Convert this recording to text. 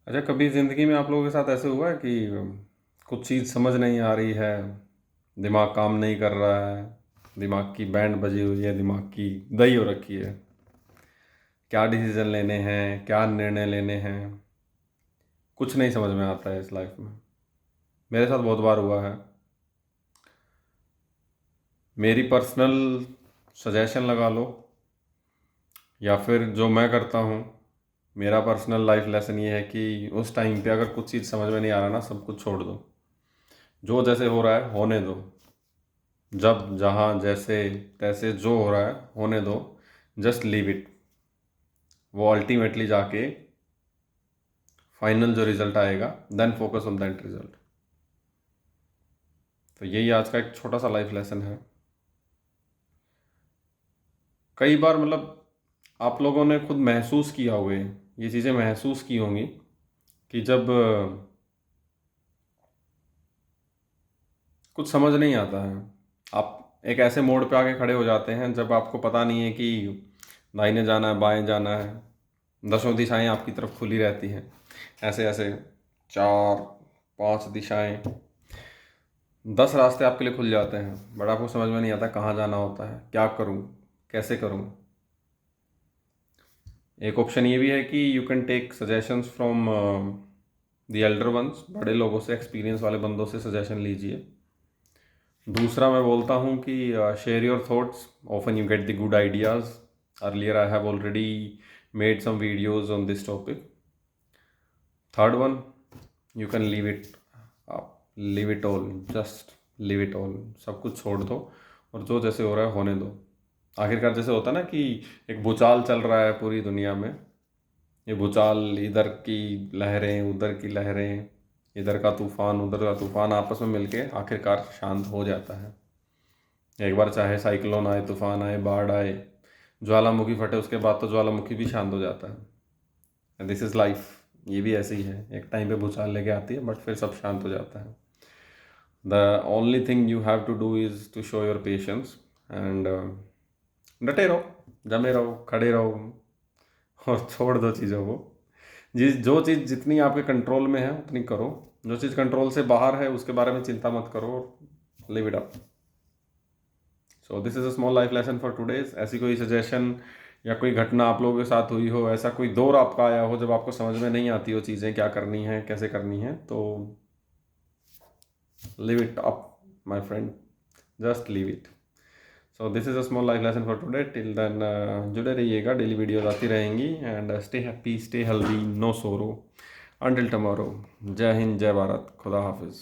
अच्छा, कभी ज़िंदगी में आप लोगों के साथ ऐसे हुआ है कि कुछ चीज़ समझ नहीं आ रही है, दिमाग काम नहीं कर रहा है, दिमाग की बैंड बजी हुई है, दिमाग की दही हो रखी है, क्या डिसीज़न लेने हैं, क्या निर्णय लेने हैं, कुछ नहीं समझ में आता है इस लाइफ में। मेरे साथ बहुत बार हुआ है। मेरी पर्सनल सजेशन लगा लो या फिर जो मैं करता हूँ, मेरा पर्सनल लाइफ लेसन ये है कि उस टाइम पे अगर कुछ चीज़ समझ में नहीं आ रहा ना, सब कुछ छोड़ दो। जो जैसे हो रहा है होने दो। जब जहाँ जैसे तैसे जो हो रहा है होने दो। Just leave it. वो अल्टीमेटली जाके फाइनल जो रिजल्ट आएगा, then focus on that result. तो यही आज का एक छोटा सा लाइफ लेसन है। कई बार मतलब आप लोगों ने खुद महसूस किया होगा, ये चीज़ें महसूस की होंगी कि जब कुछ समझ नहीं आता है, आप एक ऐसे मोड़ पे आके खड़े हो जाते हैं जब आपको पता नहीं है कि दाहिने जाना है बाएं जाना है। दसों दिशाएं आपकी तरफ खुली रहती हैं, ऐसे ऐसे चार पांच दिशाएं, 10 रास्ते आपके लिए खुल जाते हैं, बट आपको समझ में नहीं आता कहाँ जाना होता है, क्या करूँ, कैसे करूँ। एक ऑप्शन ये भी है कि you can take suggestions from the elder ones, बड़े लोगों से, एक्सपीरियंस वाले बंदों से सजेशन लीजिए। दूसरा मैं बोलता हूँ कि share your thoughts, often you get the good ideas. Earlier I have already made some videos on this topic. Third one, you can leave it, आप leave it all, just leave it all, सब कुछ छोड़ दो और जो जैसे हो रहा है होने दो। आखिरकार जैसे होता है ना कि एक भूचाल चल रहा है पूरी दुनिया में, ये भूचाल, इधर की लहरें उधर की लहरें, इधर का तूफान उधर का तूफान आपस में मिलके आखिरकार शांत हो जाता है। एक बार चाहे साइक्लोन आए, तूफान आए, बाढ़ आए, ज्वालामुखी फटे, उसके बाद तो ज्वालामुखी भी शांत हो जाता है। This is life. ये भी ऐसे ही है, एक टाइम पे भूचाल लेके आती है बट फिर सब शांत हो जाता है। The only thing you have to do is to show your patience and डटे रहो, जमे रहो, खड़े रहो और छोड़ दो चीज़ों को। जो चीज़ जितनी आपके कंट्रोल में है उतनी करो, जो चीज़ कंट्रोल से बाहर है उसके बारे में चिंता मत करो, live it up. So this is a small life lesson for today's. ऐसी कोई सजेशन या कोई घटना आप लोगों के साथ हुई हो, ऐसा कोई दौर आपका आया हो जब आपको समझ में नहीं आती हो चीज़ें क्या करनी है कैसे करनी है, तो live it up my friend, just live it. So this is a small life lesson for today. Till then जुड़े रहिएगा, डेली वीडियोज आती रहेंगी and stay happy, stay healthy, no sorrow. Until tomorrow. जय हिंद, जय भारत, खुदा हाफिज़।